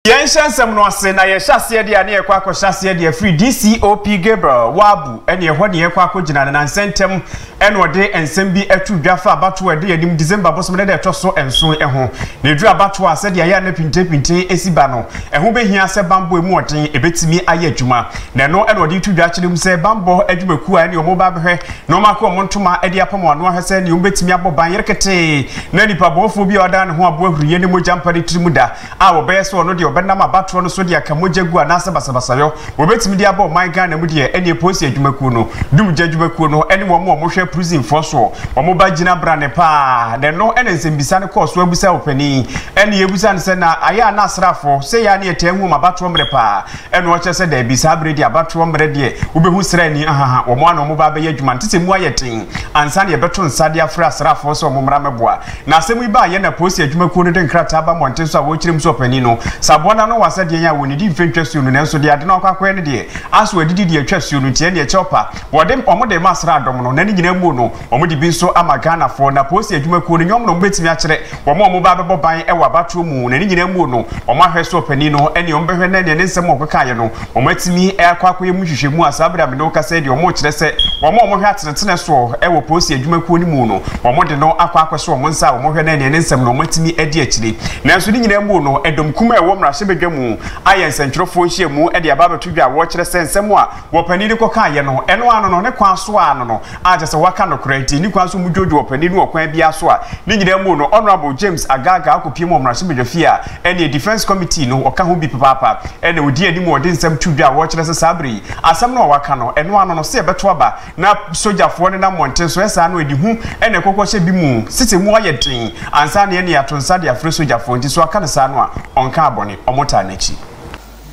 Yenshan some no say na ye hyase de ane ekwa akọ hyase de free DCOP Gabriel Wabu ene ehọ ne ekwa akọ gina na nsentem ene ode ensem bi atu dwafa abato ade yanim December bosom de eto so enso eho na edu abato ase de aya na pinte esiba no eho behia se bambo emu oden ebetimi aye adwuma na no ene ode tu dwa kyerem se bambo adwumaku a ene omo ba behwe no mako omontoma ade apamo ano ahese ne ombetimi aboban yerekete na nipa bofo bi oda ne ho abo ahuriye ne mojampare tirimuda a wo be so no de obenam abatro no so de akamojagu anase basabasayo wobetimi de abo man Ghana mu de ene posi adwumaku no dum jadwumaku no ene wo mo hwe prison force wo ba gina brane pa de no ene nsembisa ne course wo abusa opani ene yebusa ne se na aya na asrafo se ya ne etenhu mabatro mre pa ene wo che se da bisa bredi abatro mre de wobehu srani aha wo mo ana wo ba be adwuma ntete mu ayetin ansa ne beto nsade afra asrafo so wo mra meboa na asemu iba ye na posi adwumaku no de nkrata ba monten so a wo kirem so opani no sabona no wasa de ya woni di mfentwasu no nenso de ade na akwa ne de aso adidi de atwasu no tie ne chopa wode omode masra adom no nani nyina mu no omode bi so amagana fo na posi adwumaku no nyom no betimi akere wo mo ba bebo ban e wabatro mu nani nyina mu no omo ahwe so opani no ene ombehwe na ne nsem okeka ye no omatimi akwa ye mu hwehwe mu asabra me no kasa de omo kire se wo mo hwe atenetene so e wo posi adwumaku ni mu no omo de no akwa so omo nsa omo hwe na ne nsem no omatimi adi akire nanso ni nyina mu no edom kuma e wo mrahye bedwa mu ayense ntwerofo hye mu e de aba beto dwa wo kire se nsem a wo pani de koka ye no eno ano no ne kwa so ano no aje se waka no korenti ni kwa so mu dwojo opani no okwan bia so a ni nyina mu no honorable James Agaga akopie mu mrahye bedwa fia ene defense committee no oka ho bi papa ene odi ani mu odi nsem tudwa wo kire se sabri asem no waka no eno ano no se beto aba na sojafo ne na monten so esa no edi hu ene kokoshe bi mu site mu ayedin ansa ne ene atonsa de afre sojafo nti so aka ne sa no a onka abone omota nachi.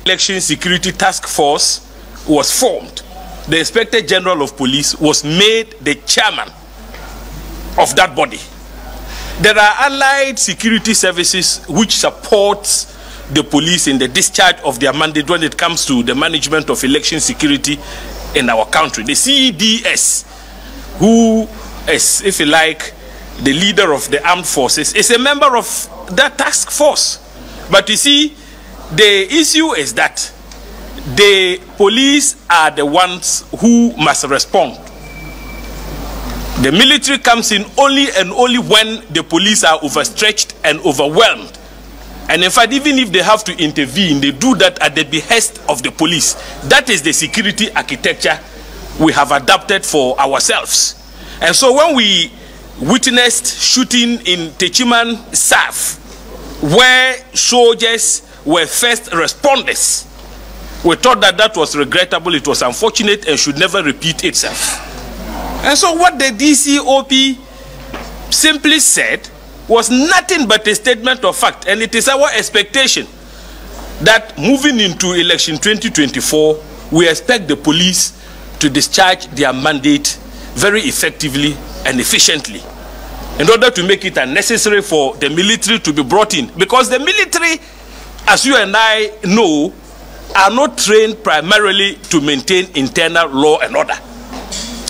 Election Security Task Force was formed. The Inspector General of Police was made the chairman of that body. There are allied security services which supports the police in the discharge of their mandate when it comes to the management of election security in our country. The CEDS, who is, if you like, the leader of the armed forces, is a member of that task force. But you see, the issue is that the police are the ones who must respond. The military comes in only and only when the police are overstretched and overwhelmed. And in fact, even if they have to intervene, they do that at the behest of the police. That is the security architecture we have adapted for ourselves. And so when we witnessed shooting in Techiman Saf, where soldiers were first responders, we thought that that was regrettable, it was unfortunate and should never repeat itself. And so what the DCOP simply said was nothing but a statement of fact, and it is our expectation that moving into election 2024, we expect the police to discharge their mandate very effectively and efficiently in order to make it unnecessary for the military to be brought in, because the military, as you and I know, are not trained primarily to maintain internal law and order.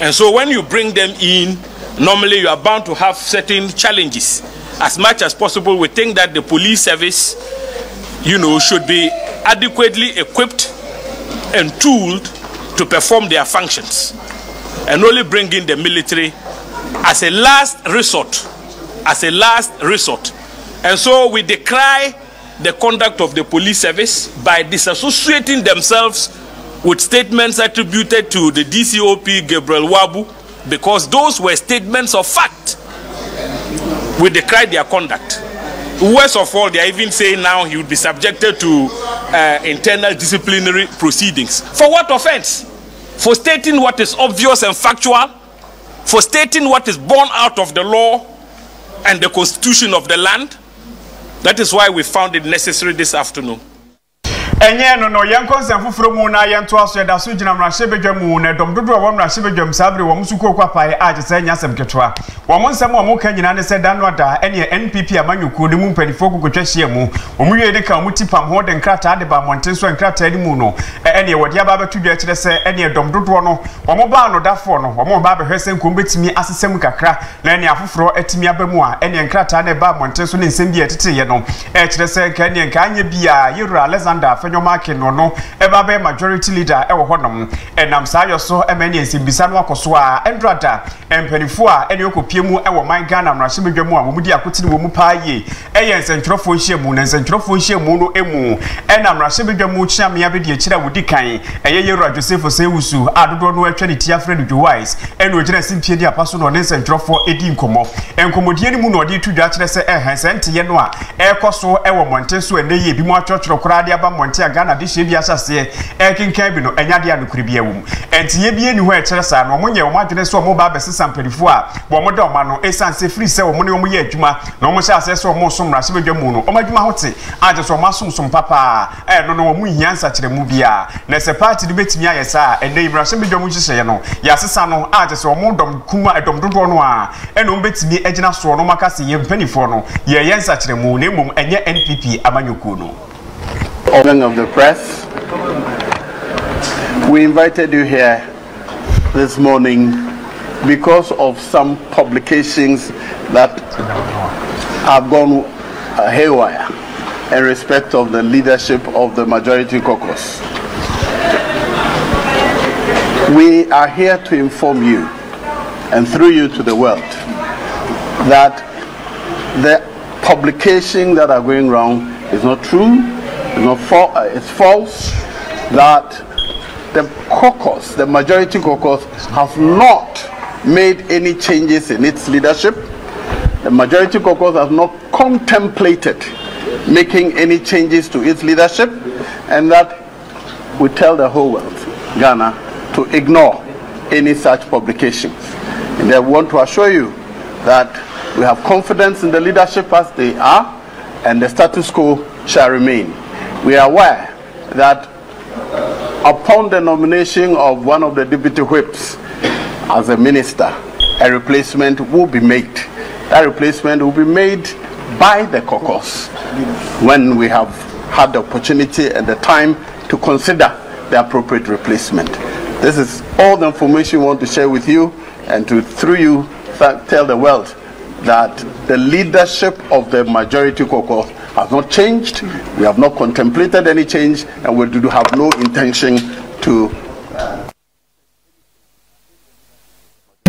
And so when you bring them in, normally you are bound to have certain challenges. As much as possible, we think that the police service, should be adequately equipped and tooled to perform their functions, and only bring in the military as a last resort, And so we decry the conduct of the police service by disassociating themselves with statements attributed to the DCOP Gabriel Wabu, because those were statements of fact. We decry their conduct. Worst of all, they are even saying now he would be subjected to internal disciplinary proceedings. For what offense? For stating what is obvious and factual, for stating what is born out of the law and the constitution of the land. That is why we found it necessary this afternoon. enye no yen consent fufuro mu na yen to aso da so gina mrahye bedwamu na dom dodo wo mrahye bedwam sabre wo musuko kwapae age se nya sem ketwa wo mo nsem wo mo ka nyina ne se da no da ene NPP amanyuko ne mu mpanifo gogotwa hye mu wo mu wie de ka mu tipam ho de nkrata de ba monten so nkrata ni mu no ene wodi aba betu dwa kire se ene dom dodo no wo mo ba no dafo no wo mo ba behwese nkom betimi asesem kakra na ene afoforo atimi abamu a ene nkrata ne ba monten so ne nsem bi etete ye no kire se ka ene nka anya bia Yero Alexander Nyomake no eba be majority leader e wo honom enam sayo so emani ensibisa no akoso a endrada empanifo a ene okopiemu e wo man Ghana mrahye bedwamu a mumudi akotini wo mu paaye eye nsentwerofo hyiemu na nsentwerofo hyiemu no emu enam mrahye bedwamu chiamia be de kira wodi kan eye Yero Joseph Sewusu adodo no atwa ne tia Fred Wise ene ogina simpie di apaso no nsentwerofo edi nkomo enkomodie ni mu no odi tudwa kire se ehensente ye no a ekoso e wo monten so ene ye bi mu atwotworo kora de aba monten Ghana de hye bia sase ekinkan bi no enyade anokuri bia wum entiye bia ni ho e kire sa no monye o madwene so mo ba besesa mpanifo a bo mo da o ma no esanse free se o mo ne o mo ye adwuma na o mo sha so mo so mrahye bedwamu no o madwuma hote age so mo asomsom papa no no o mu hiansa kire mu bia na se party de betimi ayesa ene mrahye bedwamu hye no ya sesa no age so mo dom kuma edom dodo no a ene o betimi agina so no makase ye mpanifo no ye yensa kire mu na mum enye NPP amanyoko no. Of the press, we invited you here this morning because of some publications that have gone haywire in respect of the leadership of the majority caucus. We are here to inform you and through you to the world that the publications that are going wrong is not true. It's false that the caucus, the majority caucus, has not made any changes in its leadership. The majority caucus has not contemplated making any changes to its leadership, and that we tell the whole world, Ghana, to ignore any such publications. And I want to assure you that we have confidence in the leadership as they are, and the status quo shall remain. We are aware that upon the nomination of one of the deputy whips as a minister, a replacement will be made. That replacement will be made by the caucus when we have had the opportunity and the time to consider the appropriate replacement. This is all the information we want to share with you, and to through you tell the world that the leadership of the majority caucus has not changed. We have not contemplated any change, and we do have no intention to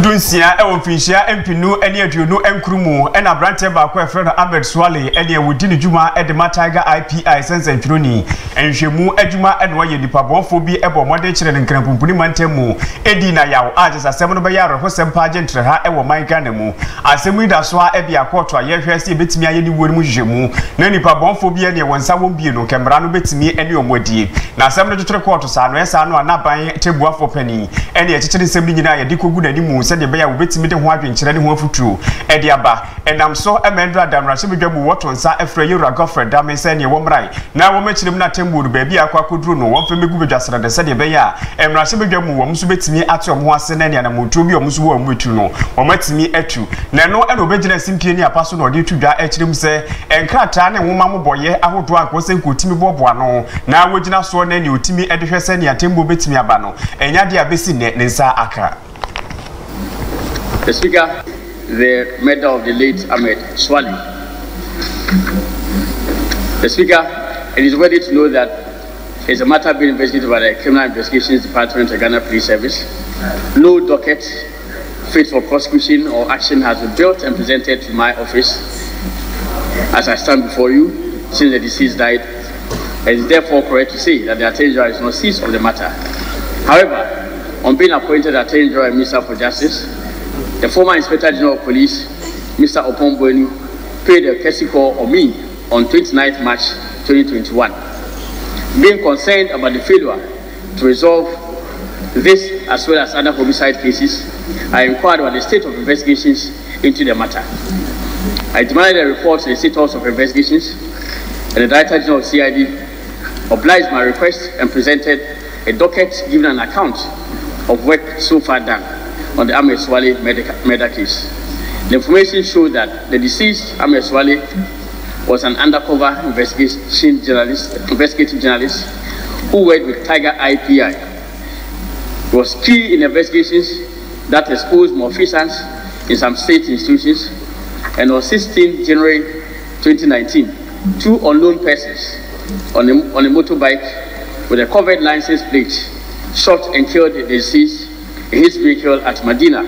Dunsia e wonfinhia empinu ene aduonu enkrumu ena brante ba ko efre no Ahmed Suale ene wodi ne djuma e de Tiger IPI sense ntwironi enhwemu adwuma ene waye nipa bonfo bi e bo mode kire ne nkranpumpuni mantemu edi na yawo age sasem no be yaro ho sem page ntre ha e wo man Ghana mu asemu ida so a e bia court a ye hwese betimi aye ni wori mu hwehwemu na nipa bonfo bi ene wonsa won bi no kemra no betimi ene omodie na asem no tutre court sa no esa no anaban tebuafo pani ene ye kikire sem ni nyina ye dikogu na ni mu de be ya wobetimi de ho adwenkyere ne ho afuturo e de aba enam so emendra damrahye bedwamu woto nsa efra Yero Godfred Dame se ne wo mrai na wo machirim na tembu do ba bia akwa koduro no wo mfem megu bedwasere de se de be ya emrahye bedwamu wo mso betimi ate omo ase na ne na motu bi omo so wo amutu no wo matimi atu na no ene obegina simpie ni apaso no de tudwa achirim se enkrata ne nwoma moboye ahodo anko se nkotimi boboa no na wogina so na ne otimi ede hwese ne atembu betimi aba no enya de abesi ne nsa aka. The Speaker, the matter of the late Ahmed Suale. The Speaker, it is worthy to know that it's a matter being investigated by the Criminal Investigations Department of Ghana Police Service. No docket fit for prosecution or action has been built and presented to my office as I stand before you since the deceased died. It is therefore correct to say that the Attorney General is not seized of the matter. However, on being appointed Attorney General and Minister for Justice, the former Inspector General of Police, Mr. Oppong-Boanuh, paid a courtesy call on me on 29th March 2021. Being concerned about the failure to resolve this as well as other homicide cases, I inquired about the state of investigations into the matter. I demanded a report to the State House of Investigations and the Director General of CID obliged my request and presented a docket giving an account of work so far done on the Ahmed Suale murder case. The information showed that the deceased Ahmed Suale was an undercover investigative journalist who worked with Tiger IPI. He was key in investigations that exposed malfeasance in some state institutions, and on 16 January 2019, 2 unknown persons on a motorbike with a covered license plate shot and killed the deceased in his vehicle at Medina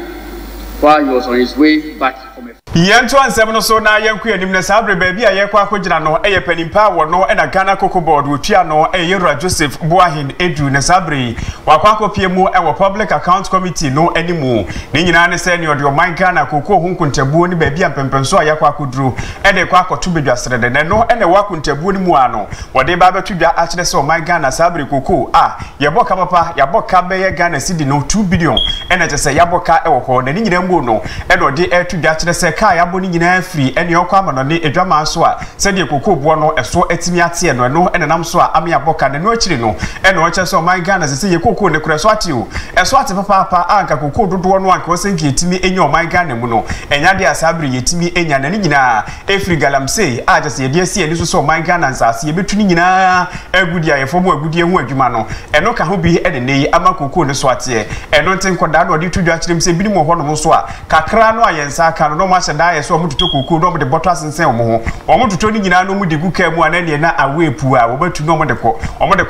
while he was on his way back from a Yentu ansem no so na yenku anim na sabre baby a yekwa akogina no penimpa wo no na Ghana Cocoa Board wo tua no Yewura Joseph Boahin edu na sabre wakwa akopie mu e Public Account Committee no animu ne nyina ne se ne ode o man Ghana Cocoa hunkuntabuo ni baby ampempenso a yakwa akoduru de kwa akoto bedwasere de ne no ne wakuntabuo ni mu ano wode ba betudwa a kire se o man Ghana sabre Cocoa yeboka papa yaboka be Ghana cedi no 2 billion ene je se yaboka wo ho ne nyina mbu no ene ode tudwa kire se ka yabo ni nyina free ene yokwa amano ne edwama so a se de Cocoa bo no eso etimi ate no ene nam so a ame yaboka ne no akiri no ene o che se o man Ghana se ye Cocoa ne kure so ate o eso ate papa anka Cocoa dodo no anka o senki etimi enya o man Ghana mu no enya de asabre yetimi enya na ne nyina efri galamse a je se ye de sie ni so o man Ghana nsase ye betu ni nyina agudi ayefo mu agudi ehu adwuma no eno ka ho bi ene nei ama Cocoa ne so ate eno nten koda no de tudwa kirem se bi ni mo ho no so a kakra no ayensa aka no ma da ye so omututo Cocoa no de bottle asensen omo ho omututo ni nyina no mu de guka mu ana ne na awepu a wobatu no mo de ko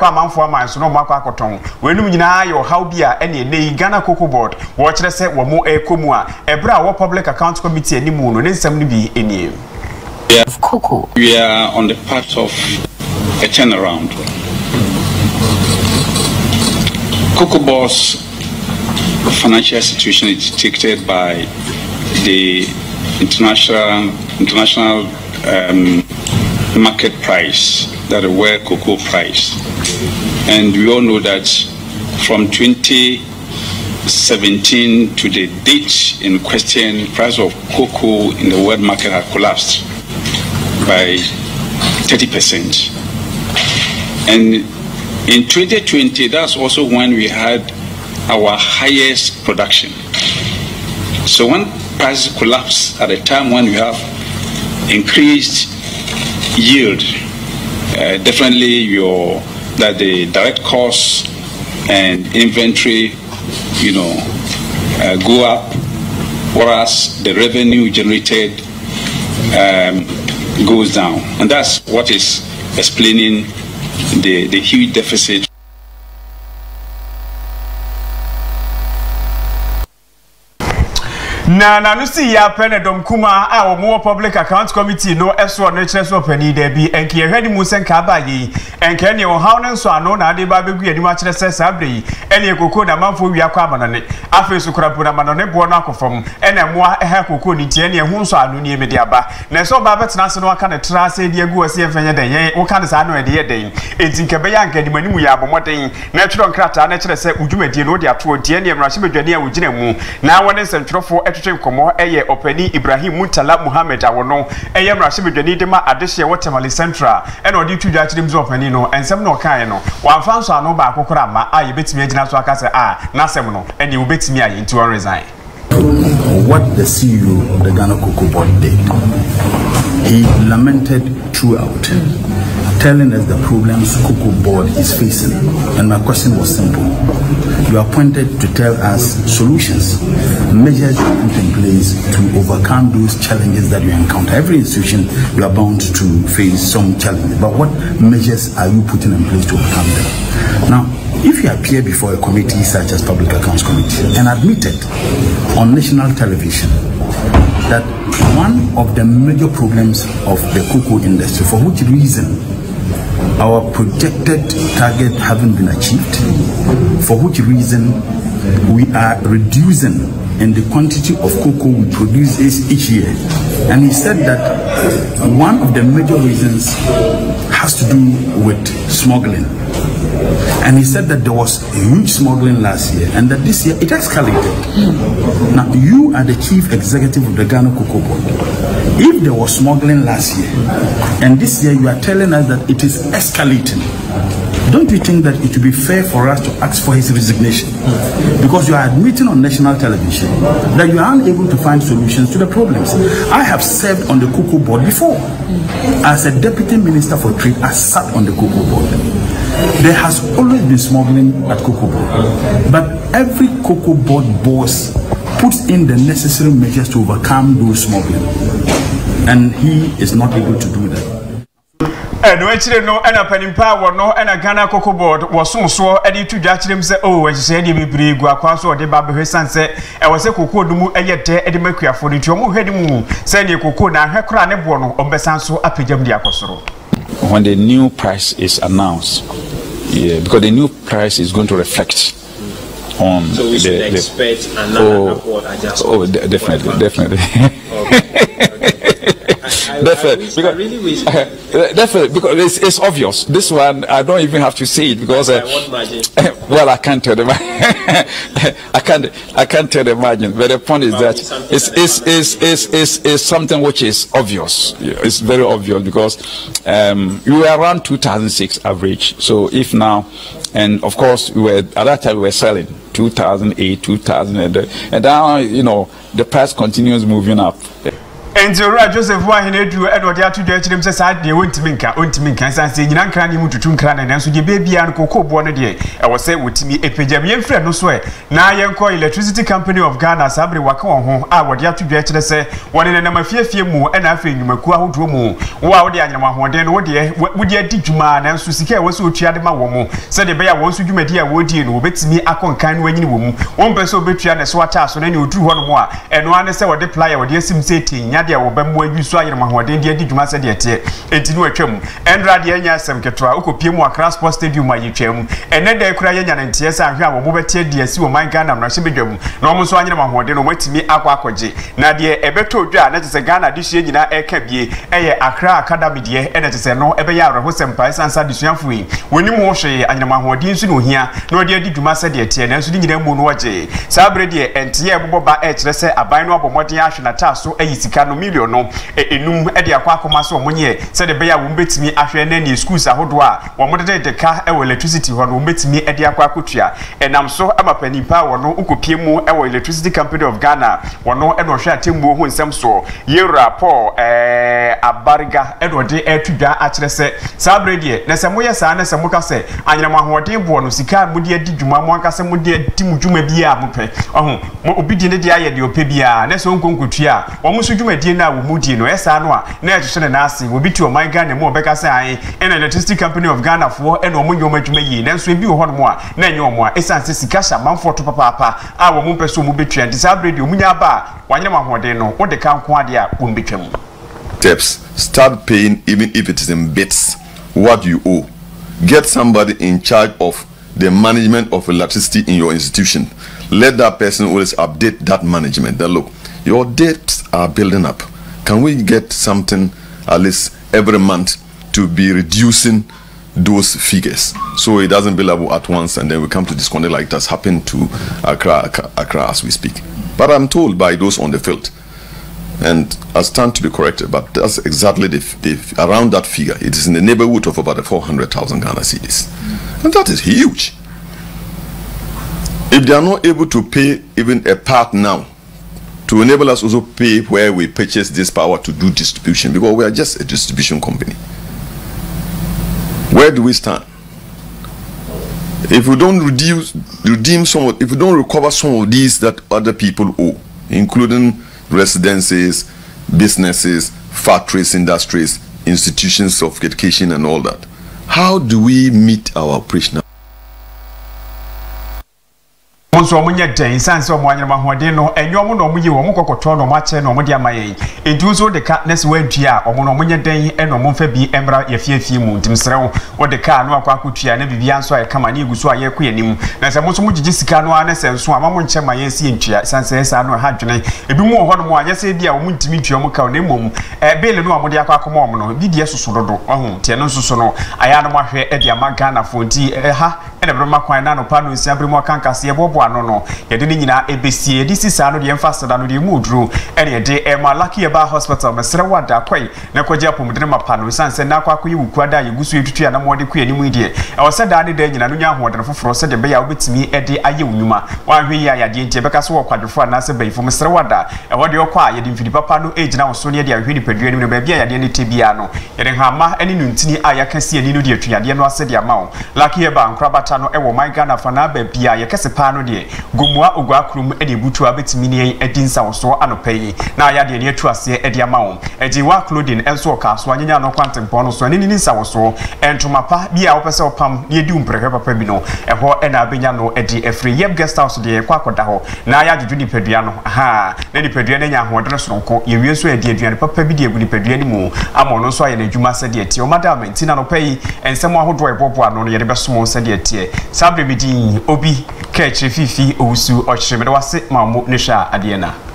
amanfo amanso no mo akwa akoton wenum nyina yo how bia ene nei Ghana Cocoa Board wo kire se wo mo ekomu a ebra wo Public Account Committee ani mu no ne nsam ni bi enie of Cocoa. We are on the path of a turnaround. Cocoa Board's financial situation is dictated by the international market price, that is where cocoa price, and we all know that from 2017 to the date in question, price of cocoa in the world market had collapsed by 30%. And in 2020, that's also when we had our highest production. So when prices collapse at a time when we have increased yield, definitely that the direct costs and inventory, go up, whereas the revenue generated goes down, and that's what is explaining the huge deficit. Na no si ya penedom kuma a wo mo Public Account Committee no eso no kire so pani da bi enke ye hwadi mu senka ba yi enke ne wo haw ne so ano na ade ba begu ani ma kire se sabre yi ene Cocoa na manfo wi akwa amanone afi su kurapu na manone bo na akofom ene moa eha Cocoa ni tie ne hu so ano ni emedi aba na so ba betena se no aka ne tra se de agu ase enfenye den yen wo ka ne sa no ede ye den etinke be ya nka di manimu ya abomoden na twiro nkrata na kire se udwumadi no de ato tie ne mrahye bedwane a wogina mu na wone sentwerofo komo eye openi Ibrahim Mutala Muhammad awono eye mrahye bedwani de ma adehye Watermali Central ene odi tudwa kirim zo openi no ensem no kan no wamfa so ano ba akokora ma a ye betimi agina so aka se na sem no ene wo betimi aye nti on resign. What the CEO of the Ghana Cocoa Board did, he lamented throughout, telling us the problems Cocoa Board is facing. And my question was simple. You are appointed to tell us solutions, measures you put in place to overcome those challenges that you encounter. Every institution, you are bound to face some challenges. But what measures are you putting in place to overcome them? Now, if you appear before a committee such as Public Accounts Committee and admitted on national television that one of the major problems of the cocoa industry, for which reason our projected target haven't been achieved, for which reason we are reducing in the quantity of cocoa we produce each year. And he said that one of the major reasons has to do with smuggling. And he said that there was a huge smuggling last year and that this year it escalated. Now, you are the chief executive of the Ghana Cocoa Board. If there was smuggling last year and this year you are telling us that it is escalating, don't you think that it would be fair for us to ask for his resignation? Because you are admitting on national television that you are unable to find solutions to the problems. I have served on the Cocoa Board before. As a deputy minister for trade, I sat on the Cocoa Board. There has always been smuggling at Cocoa Board, but every Cocoa Board boss puts in the necessary measures to overcome those smuggling, and he is not able to do that. No actually no and a penny power no and a Ghana Cocoa Board was so edit to judge them say oh when she said he be brig or kwaso de baby sunset I was a cocoa dumu and yet Eddie Mercury for the Jomo heading send your cocoa now her crown and bono on Besanso up jam diacosro. When the new price is announced, yeah, because the new price is going to reflect on so we should expect another upward adjustment. Definitely. Definitely, because it's obvious. This one I don't even have to say it because well, I can't tell the I can't tell the margin. But the point is that it's something which is obvious. It's very obvious because we were around 2006 average. So if now, and of course we were at that time we were selling 2008, 2000, and now the price continues moving up. And Joseph Wahinedu Edward Yatu Jim says I did want to make and say Yan Cranny to Tunkran and so the baby and Cocoa Boanuh day. I was say with me a Pajamian friend no swear. Now young coy electricity company of Ghana Sabri Wako home. I would Yatu Judge say one in a number few more and I think you make who do more. Wow, the animal one then what dear would you teach man and Susika was so chiadema woman. Said the bear wants to do my dear would you know bet me a con kind when you woman. One person betray and a swat us on any 2 1 more and one say what the player would yes him saying. Dia obemmo abiso ayere mahoden dia didwuma se de tie entinu atwam endra de anya asem ketwa ukopie mu Accra Sports Stadium ayetwam ene de kura yenya na ntie se ahwe abo betie de asi o man Ghana na hye bedwam na omo so anyere mahoden no matimi akwakoje na de ebeto odwa na tese Ghana de hye nyina eka bie eye Accra Academy de ene tese no ebe ya reho sempa sansa de suafo yi woni mu hwe anyere mahoden su no hia na de didwuma se de tie na so de nyina mu no waje sabre de entie eboba e kire se aban no abomoden ahwe na taso ayisika no million no enum e de akwa akoma so omonye se de beya wo mbetimi ahwe na ni schools ahodo a wo modede de ka e wo electricity ho no mbetimi e de akwa akotua enam so amapani pa wo no ukopie mu e wo electricity company of Ghana wo no e no hwe atembu ho nsem so yewra Paul abariga e do de atudwa a kire se sabre de na se moye sa na se muka se anyama hoden bo no sika mudi adi dwuma mo anka se mudi adi mudwuma bia mope oho obidi ne de aye de ope bia na so nkonkotua wo musu dwuma die na wo mudi no esa no a na ehye na ase obi ti o man Ghana mo obeka se an en electricity company of Ghana for en o monyo madwuma yi na so ebi wo ho no mo a na enye o mo a esan se sika sha manfo to papa a wo mu peso mu betwa disabled de omunya ba wanyama hoden no wo de kan ko ade a wo betwam steps. Start paying even if it is in bits what you owe. Get somebody in charge of the management of electricity in your institution. Let that person always update that management. Then look, your debts are building up. Can we get something at least every month to be reducing those figures so it doesn't build up at once and then we come to disconnect like that's happened to Accra as we speak. But I'm told by those on the field, and I stand to be corrected, but that's exactly the around that figure. It is in the neighborhood of about 400,000 Ghana cedis, and that is huge. If they are not able to pay even a part now, to enable us also pay where we purchase this power to do distribution, because we are just a distribution company. Where do we stand? If we don't redeem some, if we don't recover some of these that other people owe, including residences, businesses, factories, industries, institutions of education and all that, how do we meet our operational? So munya den sanse omwanya mahode no enyomo no muyi wo mukokotro no mache no mudi amaye entu so de ka nese wantua omo no munya den eno momfa bi emra yefiefie mu ntimsrewo wo de ka no akwa akotua na bibia nso aye kama na iguso aye ko yanim na se mo so mugigi sika no ana se nso ama mo nche maye si entua sanse esa no ha dwene ebi mu ho no mo anya se bia wo muntimi tua mo ka na mom bele no amode akwa akoma omo no bidie soso dodo oho tie no soso no aya no mahwe e dia magana fonti ha ene broma kwan na no pa no nsia bremo kankase Yeboah no yede ni nyina ebesie di sisa no de emfasa da no de mudru ene yede ema Lucky Eba Hospital mesere wada kwai na kwaje apomudene mapa no sanse na akwa akoyi wukuada yegusu etutu ya na mode ku animu die e wo se da ne da nyina no nya hoden foforo se de be ya obetimi ede aye onwuma wa hwe ya yade ntie beka so wo kwadwofo na se bayifo mesere wada e wode okwa yede mfidi papa no ejina wo so ne de ahwe ni padua ni no ba bia yade ne tebia no yede hama ene nuntini aya kase ani no de atuyade no ase de ama wo Lucky Eba nkrabata no e wo my Ghana fa na ba bia ye kese pa no de gomua ogwa krum ene butu abetimi ne edinsa wo so anopai na ya de ne atu ase ede ama wo eji wa clothing enso ka so anyanya no kwantempo no so ani ni nsa wo so entuma pa bia wo pese opam ne edu mprehwe papa bi no eho ena abenya no edi efri yeb guest house de kwa koda ho na ya juju ni padua no aha na ni padua na nya ho de soronko ye wie so edi aduane papa bi de egu ni padua ni mu amo no so aye na adwuma se de eti o madam ntina no pai ensem ahodo Yeboah no ye de besomo se de eti sabre bi din obi ka echi fifi owusu o chire me de wase mamu ne hwa ade na